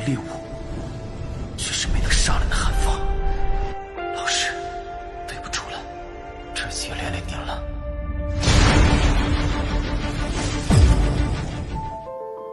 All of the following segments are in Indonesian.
猎物，却是没能杀人的寒风。老师，对不住了，这次也连累您了。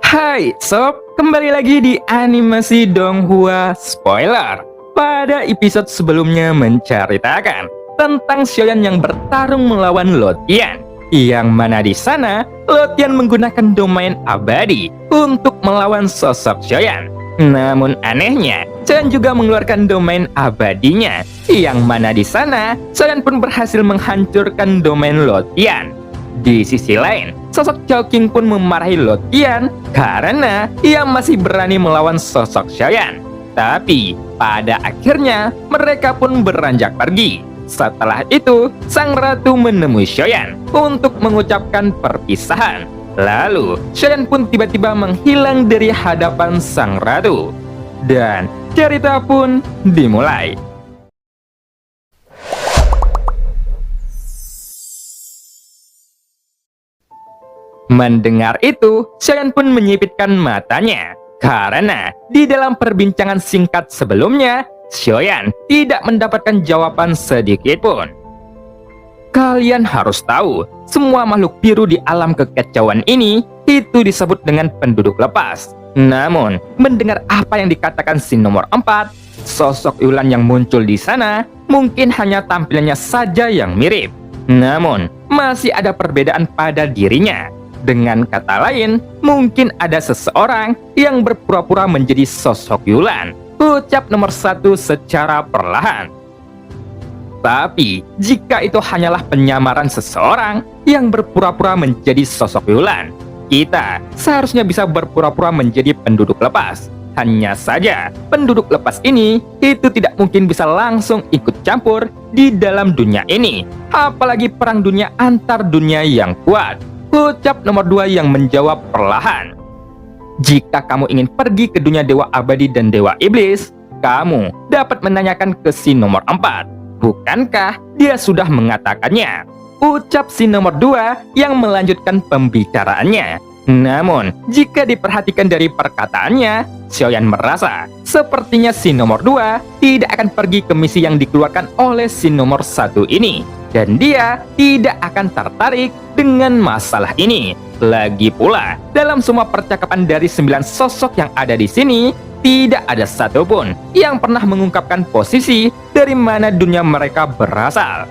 Hai sob, kembali lagi di animasi Donghua Spoiler. Pada episode sebelumnya menceritakan tentang Xiaoyan yang bertarung melawan Luotian, yang mana di sana Luotian menggunakan domain abadi untuk melawan sosok Xiaoyan. Namun anehnya, Xiaoyan juga mengeluarkan domain abadinya, yang mana di sana Xiaoyan pun berhasil menghancurkan domain Luotian. Di sisi lain, sosok Chao Qing pun memarahi Luotian karena ia masih berani melawan sosok Xiaoyan. Tapi pada akhirnya mereka pun beranjak pergi. Setelah itu, sang ratu menemui Xiaoyan untuk mengucapkan perpisahan. Lalu, Xiaoyan pun tiba-tiba menghilang dari hadapan sang ratu. Dan cerita pun dimulai. Mendengar itu, Xiaoyan pun menyipitkan matanya. Karena di dalam perbincangan singkat sebelumnya, Xiaoyan tidak mendapatkan jawaban sedikit pun. Kalian harus tahu, semua makhluk biru di alam kekacauan ini itu disebut dengan penduduk lepas. Namun, mendengar apa yang dikatakan si nomor 4, sosok Yulan yang muncul di sana mungkin hanya tampilannya saja yang mirip. Namun, masih ada perbedaan pada dirinya. Dengan kata lain, mungkin ada seseorang yang berpura-pura menjadi sosok Yulan, ucap nomor 1 secara perlahan. Tapi, jika itu hanyalah penyamaran seseorang yang berpura-pura menjadi sosok Yulan, kita seharusnya bisa berpura-pura menjadi penduduk lepas. Hanya saja, penduduk lepas ini itu tidak mungkin bisa langsung ikut campur di dalam dunia ini, apalagi perang dunia antar dunia yang kuat, ucap nomor 2 yang menjawab perlahan. Jika kamu ingin pergi ke dunia dewa abadi dan dewa iblis, kamu dapat menanyakan ke si nomor 4. Bukankah dia sudah mengatakannya? Ucap si nomor 2 yang melanjutkan pembicaraannya. Namun, jika diperhatikan dari perkataannya, Xiaoyan merasa sepertinya si nomor 2 tidak akan pergi ke misi yang dikeluarkan oleh si nomor 1 ini. Dan dia tidak akan tertarik dengan masalah ini. Lagi pula, dalam semua percakapan dari 9 sosok yang ada di sini, tidak ada satupun yang pernah mengungkapkan posisi dari mana dunia mereka berasal.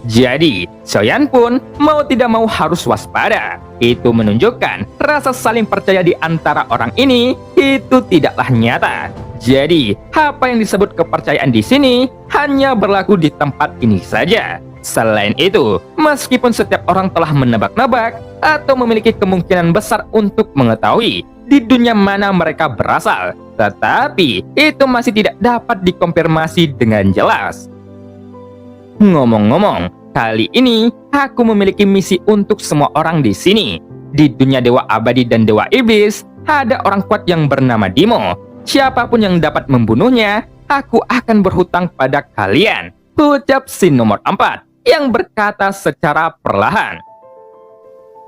Jadi, Xiaoyan pun mau tidak mau harus waspada. Itu menunjukkan rasa saling percaya di antara orang ini itu tidaklah nyata. Jadi, apa yang disebut kepercayaan di sini hanya berlaku di tempat ini saja. Selain itu, meskipun setiap orang telah menebak-nebak atau memiliki kemungkinan besar untuk mengetahui di dunia mana mereka berasal, tetapi itu masih tidak dapat dikonfirmasi dengan jelas. Ngomong-ngomong, kali ini aku memiliki misi untuk semua orang di sini. Di dunia dewa abadi dan dewa iblis, ada orang kuat yang bernama Dimo. Siapapun yang dapat membunuhnya, aku akan berhutang pada kalian, ucap si nomor 4 yang berkata secara perlahan.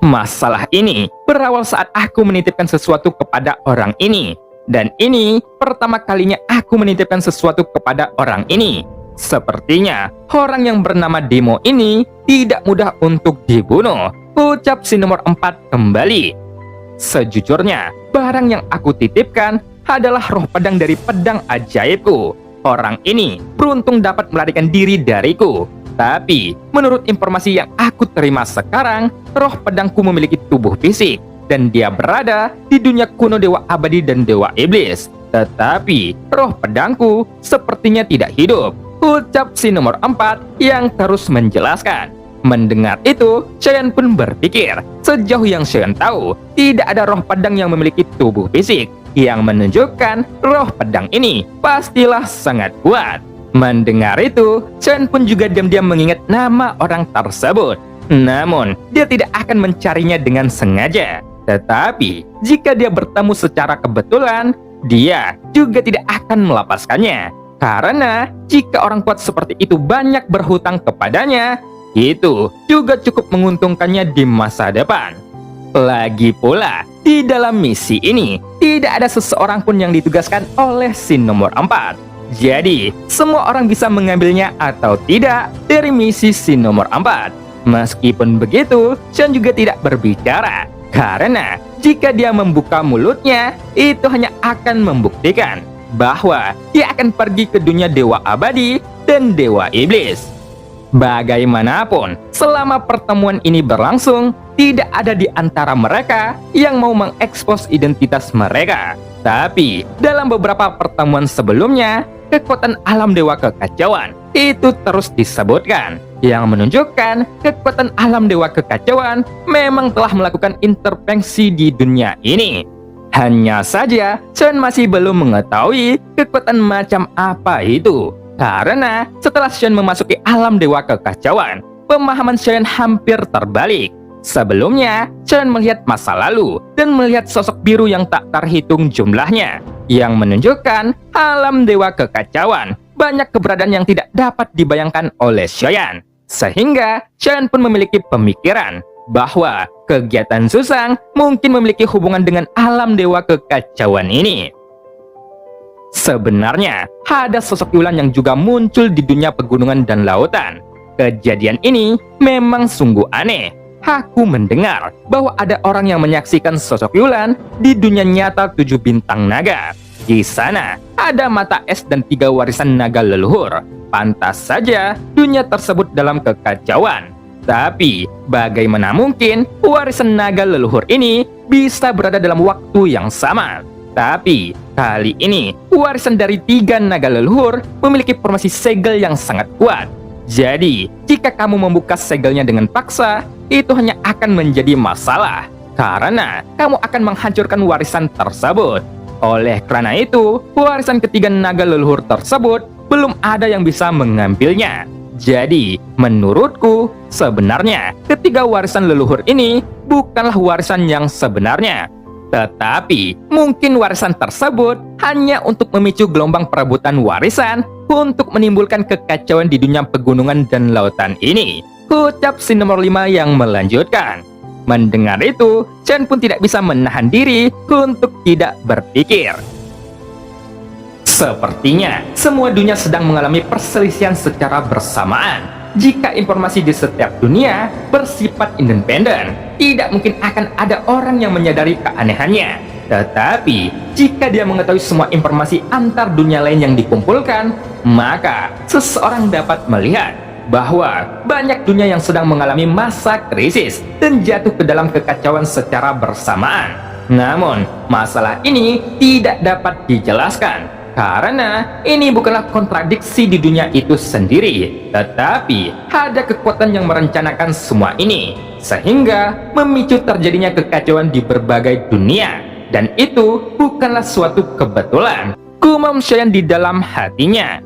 Masalah ini berawal saat aku menitipkan sesuatu kepada orang ini. Dan ini pertama kalinya aku menitipkan sesuatu kepada orang ini. Sepertinya orang yang bernama Demo ini tidak mudah untuk dibunuh, ucap si nomor 4 kembali. Sejujurnya, barang yang aku titipkan adalah roh pedang dari pedang ajaibku. Orang ini beruntung dapat melarikan diri dariku. Tapi, menurut informasi yang aku terima sekarang, roh pedangku memiliki tubuh fisik, dan dia berada di dunia kuno dewa abadi dan dewa iblis. Tetapi, roh pedangku sepertinya tidak hidup, ucap si nomor 4 yang terus menjelaskan. Mendengar itu, Xiaoyan pun berpikir, sejauh yang Xiaoyan tahu, tidak ada roh pedang yang memiliki tubuh fisik, yang menunjukkan roh pedang ini pastilah sangat kuat. Mendengar itu, Xiaoyan pun juga diam-diam mengingat nama orang tersebut. Namun, dia tidak akan mencarinya dengan sengaja. Tetapi, jika dia bertemu secara kebetulan, dia juga tidak akan melepaskannya. Karena, jika orang kuat seperti itu banyak berhutang kepadanya, itu juga cukup menguntungkannya di masa depan. Lagi pula, di dalam misi ini tidak ada seseorang pun yang ditugaskan oleh Shin nomor 4. Jadi, semua orang bisa mengambilnya atau tidak dari misi Shin nomor 4. Meskipun begitu, Sean juga tidak berbicara. Karena jika dia membuka mulutnya, itu hanya akan membuktikan bahwa dia akan pergi ke dunia Dewa Abadi dan Dewa Iblis. Bagaimanapun, selama pertemuan ini berlangsung, tidak ada di antara mereka yang mau mengekspos identitas mereka. Tapi, dalam beberapa pertemuan sebelumnya, kekuatan alam Dewa Kekacauan itu terus disebutkan, yang menunjukkan kekuatan alam Dewa Kekacauan memang telah melakukan intervensi di dunia ini. Hanya saja, Sean masih belum mengetahui kekuatan macam apa itu. Karena setelah Sean memasuki alam Dewa Kekacauan, pemahaman Sean hampir terbalik. Sebelumnya, Sean melihat masa lalu dan melihat sosok biru yang tak terhitung jumlahnya, yang menunjukkan alam Dewa Kekacauan banyak keberadaan yang tidak dapat dibayangkan oleh Sean. Sehingga Sean pun memiliki pemikiran bahwa kegiatan Susang mungkin memiliki hubungan dengan alam Dewa Kekacauan ini. Sebenarnya, ada sosok Yulan yang juga muncul di dunia pegunungan dan lautan. Kejadian ini memang sungguh aneh. Aku mendengar bahwa ada orang yang menyaksikan sosok Yulan di dunia nyata 7 bintang naga. Di sana, ada mata es dan 3 warisan naga leluhur. Pantas saja dunia tersebut dalam kekacauan. Tapi, bagaimana mungkin warisan naga leluhur ini bisa berada dalam waktu yang sama? Tapi, kali ini, warisan dari 3 naga leluhur memiliki formasi segel yang sangat kuat. Jadi, jika kamu membuka segelnya dengan paksa, itu hanya akan menjadi masalah. Karena kamu akan menghancurkan warisan tersebut. Oleh karena itu, warisan ketiga naga leluhur tersebut belum ada yang bisa mengambilnya. Jadi, menurutku, sebenarnya ketiga warisan leluhur ini bukanlah warisan yang sebenarnya. Tetapi, mungkin warisan tersebut hanya untuk memicu gelombang perebutan warisan untuk menimbulkan kekacauan di dunia pegunungan dan lautan ini. Ucap Shin nomor 5 yang melanjutkan. Mendengar itu, Chen pun tidak bisa menahan diri untuk tidak berpikir. Sepertinya, semua dunia sedang mengalami perselisihan secara bersamaan. Jika informasi di setiap dunia bersifat independen, tidak mungkin akan ada orang yang menyadari keanehannya. Tetapi, jika dia mengetahui semua informasi antar dunia lain yang dikumpulkan, maka seseorang dapat melihat bahwa banyak dunia yang sedang mengalami masa krisis dan jatuh ke dalam kekacauan secara bersamaan. Namun, masalah ini tidak dapat dijelaskan. Karena ini bukanlah kontradiksi di dunia itu sendiri, tetapi ada kekuatan yang merencanakan semua ini, sehingga memicu terjadinya kekacauan di berbagai dunia. Dan itu bukanlah suatu kebetulan, gumam Sean di dalam hatinya.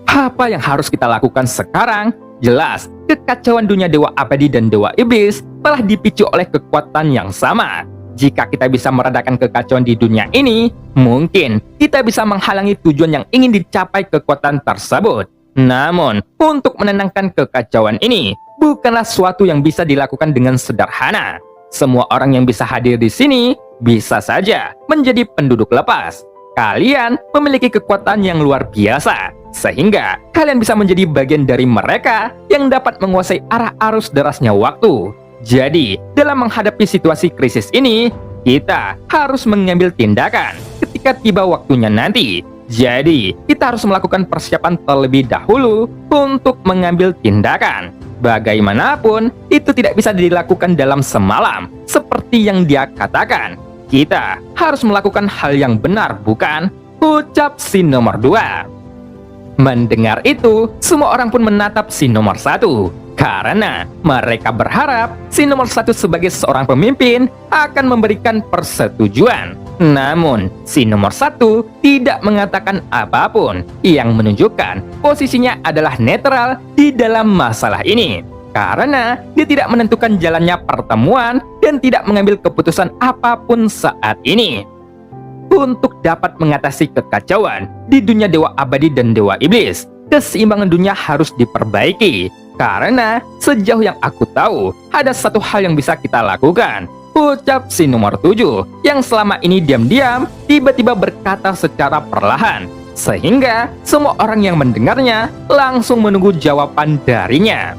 Apa yang harus kita lakukan sekarang? Jelas, kekacauan dunia Dewa Abadi dan Dewa Iblis telah dipicu oleh kekuatan yang sama. Jika kita bisa meredakan kekacauan di dunia ini, mungkin kita bisa menghalangi tujuan yang ingin dicapai kekuatan tersebut. Namun, untuk menenangkan kekacauan ini, bukanlah suatu yang bisa dilakukan dengan sederhana. Semua orang yang bisa hadir di sini, bisa saja menjadi penduduk lepas. Kalian memiliki kekuatan yang luar biasa, sehingga kalian bisa menjadi bagian dari mereka yang dapat menguasai arah arus derasnya waktu. Jadi, dalam menghadapi situasi krisis ini, kita harus mengambil tindakan ketika tiba waktunya nanti. Jadi, kita harus melakukan persiapan terlebih dahulu untuk mengambil tindakan. Bagaimanapun, itu tidak bisa dilakukan dalam semalam. Seperti yang dia katakan, kita harus melakukan hal yang benar, bukan? Ucap Shin nomor 2. Mendengar itu, semua orang pun menatap Shin nomor 1. Karena mereka berharap Shin nomor 1 sebagai seorang pemimpin akan memberikan persetujuan. Namun, Shin nomor 1 tidak mengatakan apapun, yang menunjukkan posisinya adalah netral di dalam masalah ini. Karena dia tidak menentukan jalannya pertemuan dan tidak mengambil keputusan apapun saat ini. Untuk dapat mengatasi kekacauan di dunia Dewa Abadi dan Dewa Iblis, keseimbangan dunia harus diperbaiki. Karena sejauh yang aku tahu, ada satu hal yang bisa kita lakukan, ucap si nomor 7 yang selama ini diam-diam tiba-tiba berkata secara perlahan, sehingga semua orang yang mendengarnya langsung menunggu jawaban darinya.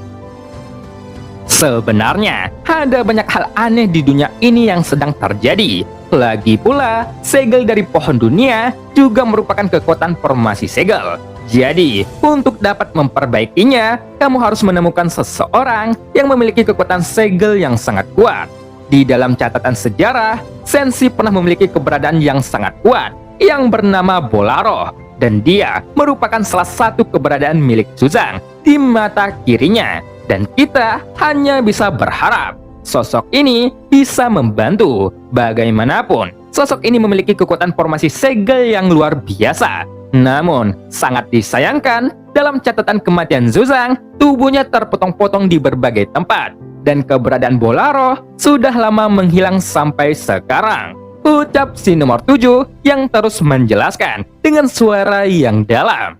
Sebenarnya, ada banyak hal aneh di dunia ini yang sedang terjadi. Lagi pula, segel dari pohon dunia juga merupakan kekuatan formasi segel. Jadi, untuk dapat memperbaikinya, kamu harus menemukan seseorang yang memiliki kekuatan segel yang sangat kuat. Di dalam catatan sejarah, Senshi pernah memiliki keberadaan yang sangat kuat, yang bernama Bolaro. Dan dia merupakan salah satu keberadaan milik Zuzang di mata kirinya. Dan kita hanya bisa berharap sosok ini bisa membantu. Bagaimanapun, sosok ini memiliki kekuatan formasi segel yang luar biasa. Namun, sangat disayangkan, dalam catatan kematian Zuzang, tubuhnya terpotong-potong di berbagai tempat. Dan keberadaan Bolaro sudah lama menghilang sampai sekarang. Ucap si nomor 7 yang terus menjelaskan dengan suara yang dalam.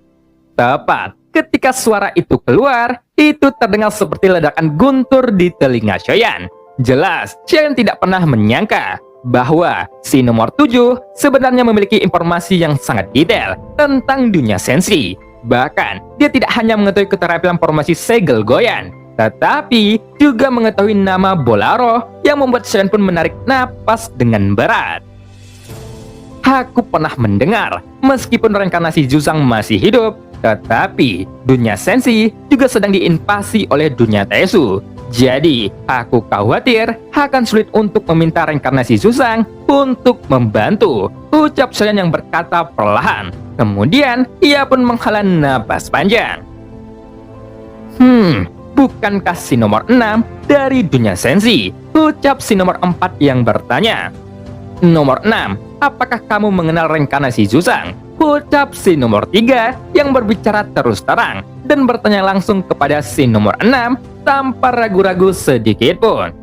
Tepat ketika suara itu keluar, itu terdengar seperti ledakan guntur di telinga Shoyan. Jelas, Shoyan tidak pernah menyangka bahwa si nomor 7 sebenarnya memiliki informasi yang sangat detail tentang dunia Senshi. Bahkan, dia tidak hanya mengetahui keterampilan formasi segel Goyan, tetapi juga mengetahui nama Bolaro yang membuat Shoyan pun menarik napas dengan berat. Aku pernah mendengar, meskipun reinkarnasi Zuzang masih hidup, tetapi dunia Senshi juga sedang diinvasi oleh dunia Taesu. Jadi, aku khawatir akan sulit untuk meminta reinkarnasi Zuzang untuk membantu. Ucap Shoyan yang berkata perlahan. Kemudian, ia pun menghela napas panjang. Bukankah si nomor 6 dari dunia Senshi? Ucap si nomor 4 yang bertanya. Nomor 6, apakah kamu mengenal reinkarnasi Zuzang? Ucap si nomor 3 yang berbicara terus terang dan bertanya langsung kepada si nomor 6 tanpa ragu-ragu sedikit pun.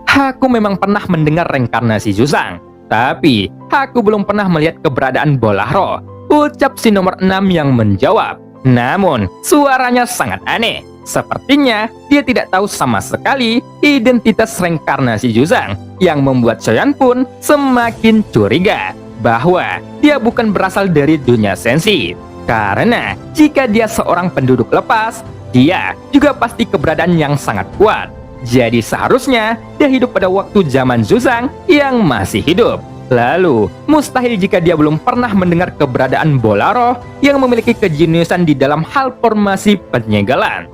Aku memang pernah mendengar reinkarnasi Zuzang, tapi aku belum pernah melihat keberadaan Bolaro. Ucap si nomor 6 yang menjawab. Namun, suaranya sangat aneh. Sepertinya dia tidak tahu sama sekali identitas reinkarnasi Zuzang, yang membuat Shoyan pun semakin curiga bahwa dia bukan berasal dari dunia Senshi. Karena jika dia seorang penduduk lepas, dia juga pasti keberadaan yang sangat kuat. Jadi seharusnya dia hidup pada waktu zaman Zuzang yang masih hidup. Lalu, mustahil jika dia belum pernah mendengar keberadaan Bolaro yang memiliki kejeniusan di dalam hal formasi penyegelan.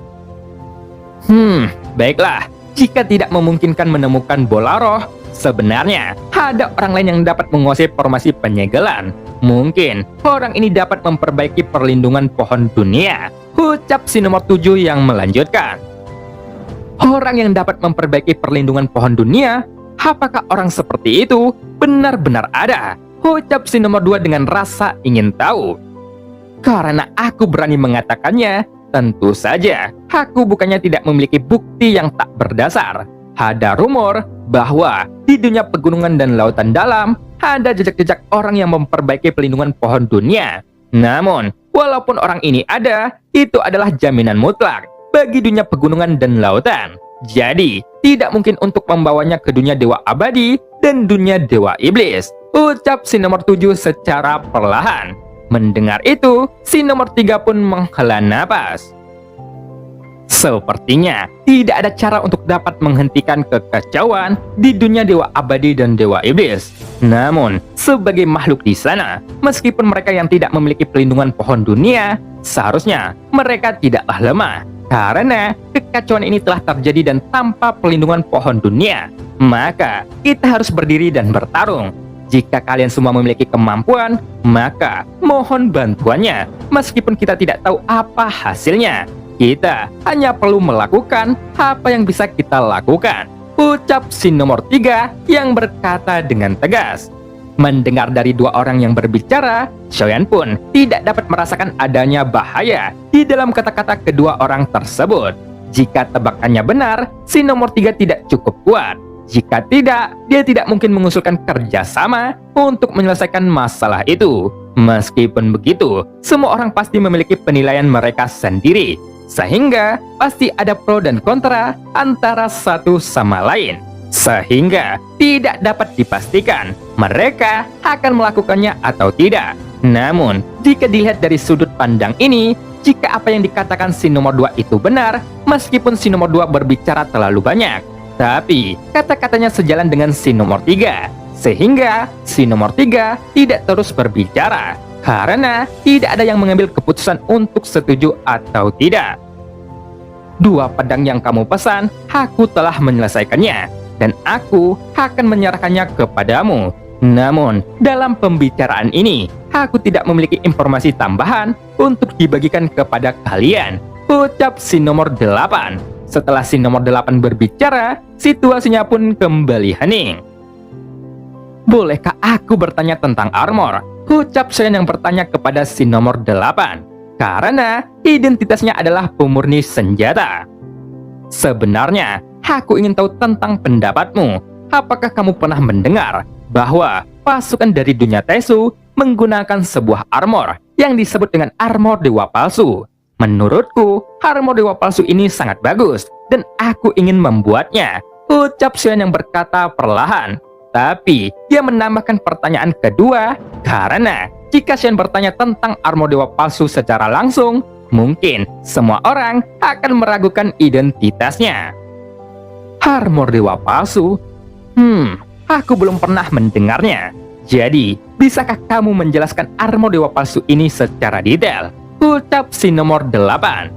Baiklah, jika tidak memungkinkan menemukan Bolaro, sebenarnya ada orang lain yang dapat menguasai formasi penyegelan. Mungkin orang ini dapat memperbaiki perlindungan pohon dunia. Ucap si nomor 7 yang melanjutkan. Orang yang dapat memperbaiki perlindungan pohon dunia? Apakah orang seperti itu benar-benar ada? Ucap si nomor 2 dengan rasa ingin tahu. Karena aku berani mengatakannya, tentu saja, aku bukannya tidak memiliki bukti yang tak berdasar. Ada rumor bahwa di dunia pegunungan dan lautan dalam, ada jejak-jejak orang yang memperbaiki pelindungan pohon dunia. Namun, walaupun orang ini ada, itu adalah jaminan mutlak bagi dunia pegunungan dan lautan. Jadi, tidak mungkin untuk membawanya ke dunia dewa abadi dan dunia dewa iblis. Ucap si nomor 7 secara perlahan. Mendengar itu, si nomor 3 pun menghela napas. Sepertinya tidak ada cara untuk dapat menghentikan kekacauan di dunia dewa abadi dan dewa iblis. Namun, sebagai makhluk di sana, meskipun mereka yang tidak memiliki pelindungan pohon dunia, seharusnya mereka tidaklah lemah. Karena kekacauan ini telah terjadi dan tanpa perlindungan pohon dunia, maka kita harus berdiri dan bertarung. Jika kalian semua memiliki kemampuan, maka mohon bantuannya. Meskipun kita tidak tahu apa hasilnya, kita hanya perlu melakukan apa yang bisa kita lakukan. Ucap si nomor 3 yang berkata dengan tegas. Mendengar dari dua orang yang berbicara, Shoyan pun tidak dapat merasakan adanya bahaya di dalam kata-kata kedua orang tersebut. Jika tebakannya benar, si nomor 3 tidak cukup kuat. Jika tidak, dia tidak mungkin mengusulkan kerjasama untuk menyelesaikan masalah itu. Meskipun begitu, semua orang pasti memiliki penilaian mereka sendiri, sehingga pasti ada pro dan kontra antara satu sama lain. sehingga tidak dapat dipastikan mereka akan melakukannya atau tidak. Namun, jika dilihat dari sudut pandang ini, jika apa yang dikatakan si nomor 2 itu benar, meskipun si nomor 2 berbicara terlalu banyak, tapi kata-katanya sejalan dengan si nomor 3, sehingga si nomor 3 tidak terus berbicara, karena tidak ada yang mengambil keputusan untuk setuju atau tidak. 2 pedang yang kamu pesan, aku telah menyelesaikannya, dan aku akan menyerahkannya kepadamu. Namun, dalam pembicaraan ini, aku tidak memiliki informasi tambahan untuk dibagikan kepada kalian, ucap si nomor 8. Setelah si nomor 8 berbicara, situasinya pun kembali hening. Bolehkah aku bertanya tentang armor? Ucap Xiaoyan yang bertanya kepada si nomor 8. Karena identitasnya adalah pemurni senjata. Sebenarnya, aku ingin tahu tentang pendapatmu. Apakah kamu pernah mendengar bahwa pasukan dari dunia Tesu menggunakan sebuah armor yang disebut dengan armor dewa palsu? Menurutku, armor dewa palsu ini sangat bagus dan aku ingin membuatnya, ucap Xiaoyan yang berkata perlahan. Tapi dia menambahkan pertanyaan kedua, karena jika Xiaoyan bertanya tentang armor dewa palsu secara langsung, mungkin semua orang akan meragukan identitasnya. Armor dewa palsu? Aku belum pernah mendengarnya. Jadi, bisakah kamu menjelaskan armor dewa palsu ini secara detail? Ucap si nomor 8.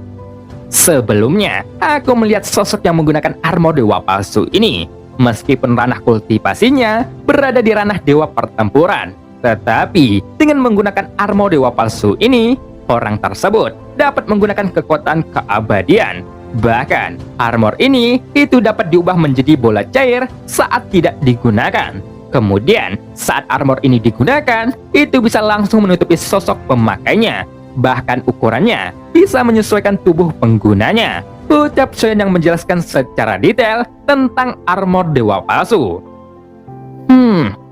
Sebelumnya, aku melihat sosok yang menggunakan armor dewa palsu ini. Meskipun ranah kultivasinya berada di ranah dewa pertempuran, tetapi dengan menggunakan armor dewa palsu ini, orang tersebut dapat menggunakan kekuatan keabadian. Bahkan, armor ini itu dapat diubah menjadi bola cair saat tidak digunakan. Kemudian, saat armor ini digunakan, itu bisa langsung menutupi sosok pemakainya. Bahkan ukurannya bisa menyesuaikan tubuh penggunanya. Ucap Xiaoyan yang menjelaskan secara detail tentang armor dewa palsu.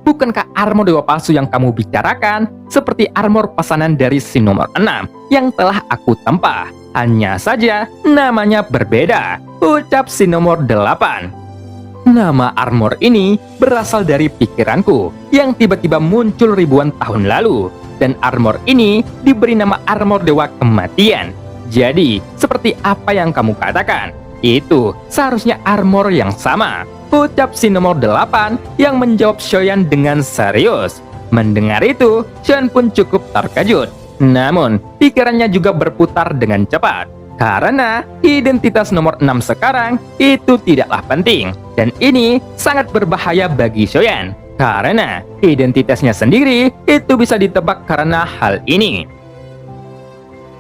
Bukankah armor dewa palsu yang kamu bicarakan seperti armor pesanan dari si nomor 6 yang telah aku tempah? Hanya saja namanya berbeda, ucap si nomor 8. Nama armor ini berasal dari pikiranku yang tiba-tiba muncul ribuan tahun lalu. Dan armor ini diberi nama armor dewa kematian. Jadi, seperti apa yang kamu katakan, itu seharusnya armor yang sama, ucap si nomor 8 yang menjawab Xiaoyan dengan serius. Mendengar itu, Xiaoyan pun cukup terkejut. Namun, pikirannya juga berputar dengan cepat. Karena identitas nomor 6 sekarang itu tidaklah penting. Dan ini sangat berbahaya bagi Xiaoyan. Karena identitasnya sendiri itu bisa ditebak karena hal ini.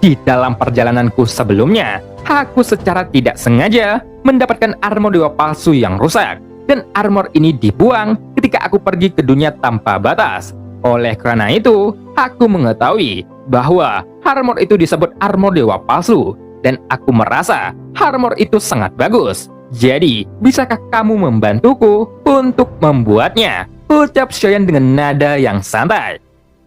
Di dalam perjalananku sebelumnya, aku secara tidak sengaja mendapatkan armor dewa palsu yang rusak. Dan armor ini dibuang ketika aku pergi ke dunia tanpa batas. Oleh karena itu, aku mengetahui bahwa armor itu disebut armor dewa palsu. Dan aku merasa armor itu sangat bagus. Jadi, bisakah kamu membantuku untuk membuatnya? Ucap Xiaoyan dengan nada yang santai.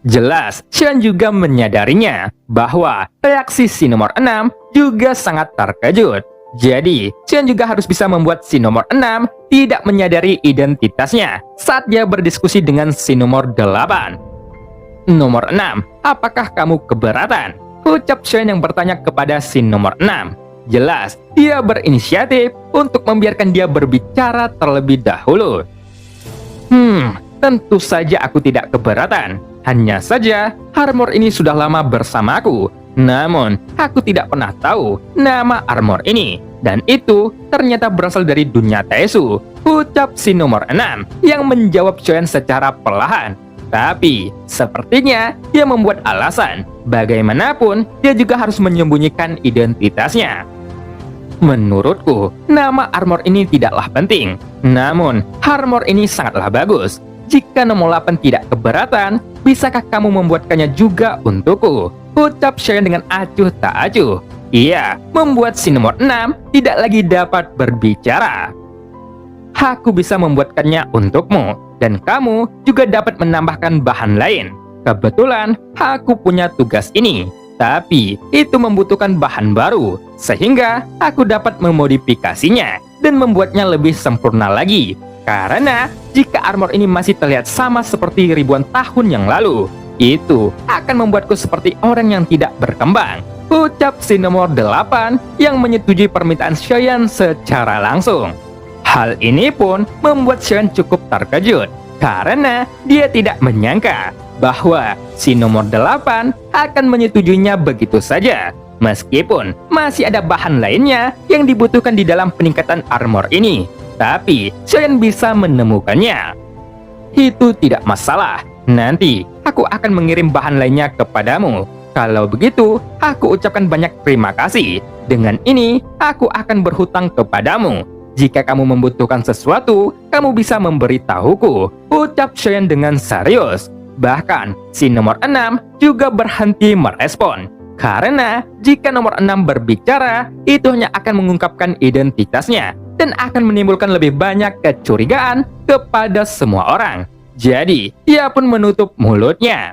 Jelas, Xiaoyan juga menyadarinya bahwa reaksi si nomor 6 juga sangat terkejut. Jadi, Xiaoyan juga harus bisa membuat si nomor 6 tidak menyadari identitasnya saat dia berdiskusi dengan si nomor 8. Nomor 6, apakah kamu keberatan? Ucap Xiaoyan yang bertanya kepada si nomor 6. Jelas, dia berinisiatif untuk membiarkan dia berbicara terlebih dahulu. Tentu saja aku tidak keberatan. Hanya saja, armor ini sudah lama bersamaku. Namun, aku tidak pernah tahu nama armor ini. Dan itu ternyata berasal dari dunia Tesu. Ucap si nomor 6 yang menjawab Xiaoyan secara perlahan. Tapi, sepertinya dia membuat alasan. Bagaimanapun, dia juga harus menyembunyikan identitasnya. Menurutku, nama armor ini tidaklah penting. Namun, armor ini sangatlah bagus. Jika nomor 8 tidak keberatan, bisakah kamu membuatkannya juga untukku? Ucap Xiaoyan dengan acuh tak acuh. Ia membuat si nomor 6 tidak lagi dapat berbicara. Aku bisa membuatkannya untukmu, dan kamu juga dapat menambahkan bahan lain. Kebetulan, aku punya tugas ini. Tapi, itu membutuhkan bahan baru, sehingga aku dapat memodifikasinya dan membuatnya lebih sempurna lagi. Karena jika armor ini masih terlihat sama seperti ribuan tahun yang lalu, itu akan membuatku seperti orang yang tidak berkembang. Ucap si nomor 8 yang menyetujui permintaan Xiaoyan secara langsung. Hal ini pun membuat Xiaoyan cukup terkejut karena dia tidak menyangka bahwa si nomor 8 akan menyetujuinya begitu saja, meskipun masih ada bahan lainnya yang dibutuhkan di dalam peningkatan armor ini. Tapi Xiaoyan bisa menemukannya. Itu tidak masalah. Nanti aku akan mengirim bahan lainnya kepadamu. Kalau begitu, aku ucapkan banyak terima kasih. Dengan ini, aku akan berhutang kepadamu. Jika kamu membutuhkan sesuatu, kamu bisa memberitahuku. Ucap Xiaoyan dengan serius. Bahkan, si nomor 6 juga berhenti merespon. Karena jika nomor 6 berbicara, itu hanya akan mengungkapkan identitasnya dan akan menimbulkan lebih banyak kecurigaan kepada semua orang. Jadi, ia pun menutup mulutnya.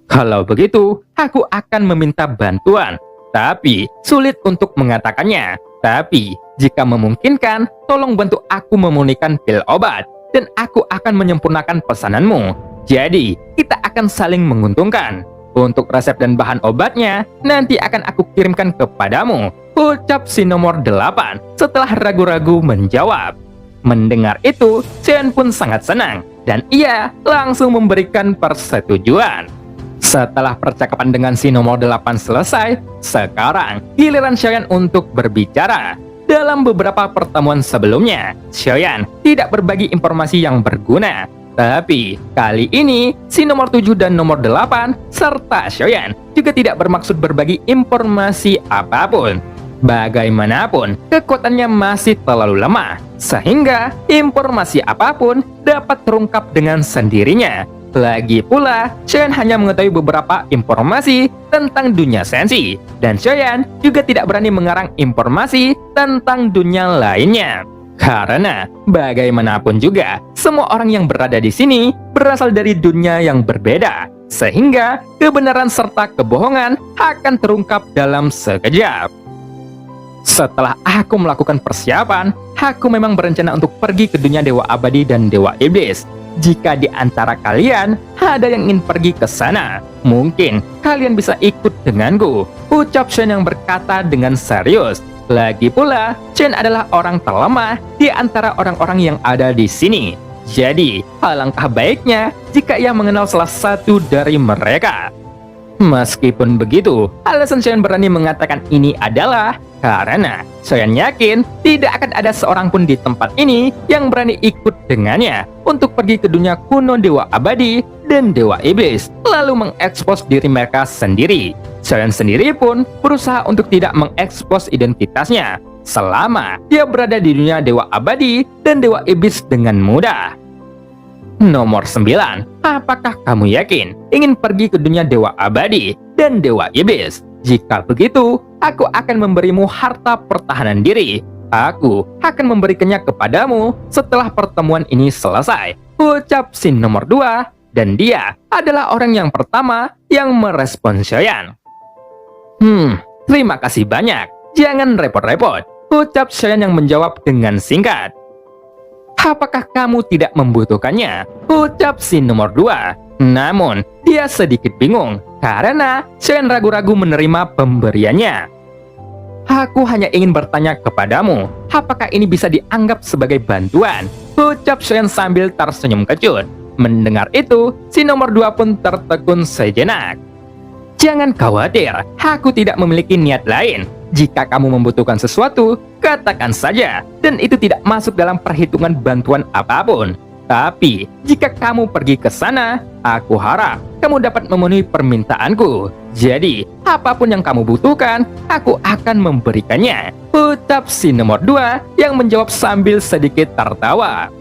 Kalau begitu, aku akan meminta bantuan, tapi sulit untuk mengatakannya. Tapi, jika memungkinkan, tolong bantu aku memurnikan pil obat, dan aku akan menyempurnakan pesananmu. Jadi, kita akan saling menguntungkan. Untuk resep dan bahan obatnya, nanti akan aku kirimkan kepadamu. Ucap si nomor 8 setelah ragu-ragu menjawab. Mendengar itu, Xiaoyan pun sangat senang, dan ia langsung memberikan persetujuan. Setelah percakapan dengan si nomor 8 selesai, sekarang giliran Xiaoyan untuk berbicara. Dalam beberapa pertemuan sebelumnya, Xiaoyan tidak berbagi informasi yang berguna. Tapi kali ini, si nomor 7 dan nomor 8 serta Xiaoyan juga tidak bermaksud berbagi informasi apapun. Bagaimanapun, kekuatannya masih terlalu lemah, sehingga informasi apapun dapat terungkap dengan sendirinya. Lagi pula, Xiaoyan hanya mengetahui beberapa informasi tentang dunia sensi, dan Xiaoyan juga tidak berani mengarang informasi tentang dunia lainnya. Karena bagaimanapun juga, semua orang yang berada di sini berasal dari dunia yang berbeda, sehingga kebenaran serta kebohongan akan terungkap dalam sekejap. Setelah aku melakukan persiapan, aku memang berencana untuk pergi ke dunia Dewa Abadi dan Dewa Iblis. Jika di antara kalian ada yang ingin pergi ke sana, mungkin kalian bisa ikut denganku. Ucap Shen yang berkata dengan serius. Lagi pula, Chen adalah orang terlemah di antara orang-orang yang ada di sini. Jadi, alangkah baiknya jika ia mengenal salah satu dari mereka. Meskipun begitu, alasan Chen berani mengatakan ini adalah karena Chen yakin tidak akan ada seorang pun di tempat ini yang berani ikut dengannya untuk pergi ke dunia kuno Dewa Abadi dan Dewa Iblis, lalu mengekspos diri mereka sendiri. Xiaoyan sendiri pun berusaha untuk tidak mengekspos identitasnya selama dia berada di dunia Dewa Abadi dan Dewa Iblis dengan mudah. Nomor 9. Apakah kamu yakin ingin pergi ke dunia Dewa Abadi dan Dewa Iblis? Jika begitu, aku akan memberimu harta pertahanan diri. Aku akan memberikannya kepadamu setelah pertemuan ini selesai. Ucap si nomor 2, dan dia adalah orang yang pertama yang merespon Xiaoyan. Terima kasih banyak. Jangan repot-repot. Ucap Xiaoyan yang menjawab dengan singkat. Apakah kamu tidak membutuhkannya? Ucap si nomor 2. Namun, dia sedikit bingung karena Xiaoyan ragu-ragu menerima pemberiannya. Aku hanya ingin bertanya kepadamu, apakah ini bisa dianggap sebagai bantuan? Ucap Xiaoyan sambil tersenyum kecut. Mendengar itu, si nomor 2 pun tertekun sejenak. Jangan khawatir, aku tidak memiliki niat lain. Jika kamu membutuhkan sesuatu, katakan saja, dan itu tidak masuk dalam perhitungan bantuan apapun. Tapi, jika kamu pergi ke sana, aku harap kamu dapat memenuhi permintaanku. Jadi, apapun yang kamu butuhkan, aku akan memberikannya. Ucap si nomor 2 yang menjawab sambil sedikit tertawa.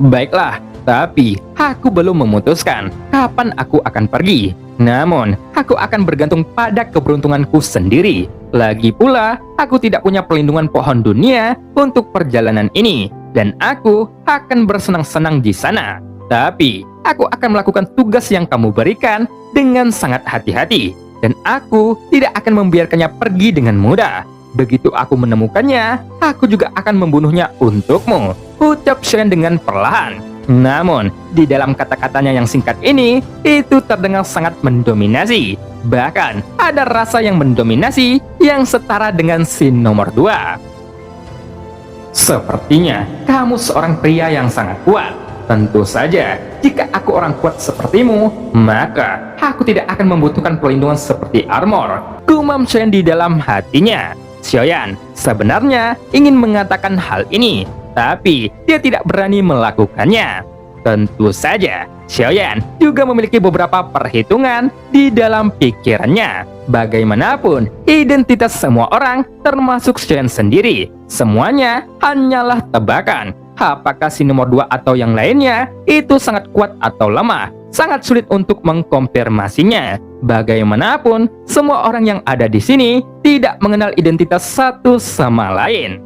Baiklah, tapi aku belum memutuskan kapan aku akan pergi. Namun, aku akan bergantung pada keberuntunganku sendiri. Lagi pula, aku tidak punya perlindungan pohon dunia untuk perjalanan ini, dan aku akan bersenang-senang di sana. Tapi, aku akan melakukan tugas yang kamu berikan dengan sangat hati-hati, dan aku tidak akan membiarkannya pergi dengan mudah. Begitu aku menemukannya, aku juga akan membunuhnya untukmu. ucap Xiaoyan dengan perlahan. Namun, di dalam kata-katanya yang singkat ini, itu terdengar sangat mendominasi. Bahkan, ada rasa yang mendominasi yang setara dengan scene nomor 2. Sepertinya, kamu seorang pria yang sangat kuat. Tentu saja, jika aku orang kuat sepertimu, maka aku tidak akan membutuhkan perlindungan seperti armor. Gumam Xiaoyan di dalam hatinya. Xiaoyan sebenarnya ingin mengatakan hal ini, tapi dia tidak berani melakukannya. Tentu saja, Xiaoyan juga memiliki beberapa perhitungan di dalam pikirannya. Bagaimanapun, identitas semua orang, termasuk Xiaoyan sendiri, semuanya hanyalah tebakan. Apakah si nomor 2 atau yang lainnya itu sangat kuat atau lemah? Sangat sulit untuk mengkonfirmasinya. Bagaimanapun, semua orang yang ada di sini tidak mengenal identitas satu sama lain.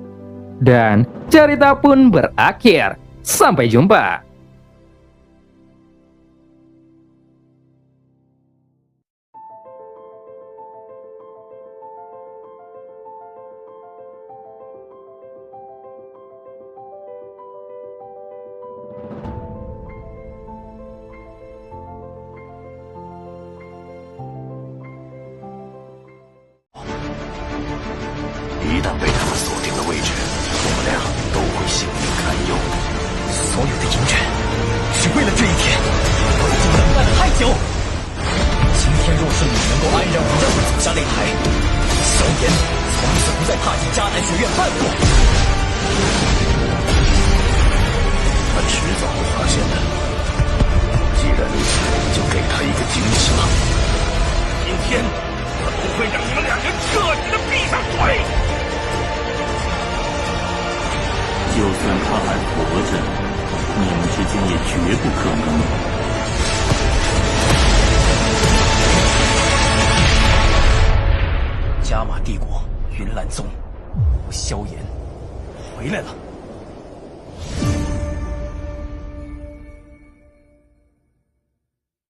Dan cerita pun berakhir. Sampai jumpa.一旦被他们锁定了位置，我们俩都会性命堪忧。所有的隐忍，是为了这一天。我已经等待了太久。今天若是你能够安然无恙地走下擂台，萧炎从此不再踏进迦南学院半步。他迟早会发现的。既然如此，就给他一个惊喜吧。今天我不会让你们两人彻底的闭上嘴。就算他还活着，你们之间也绝不可能。加玛帝国云岚宗，我萧炎回来了。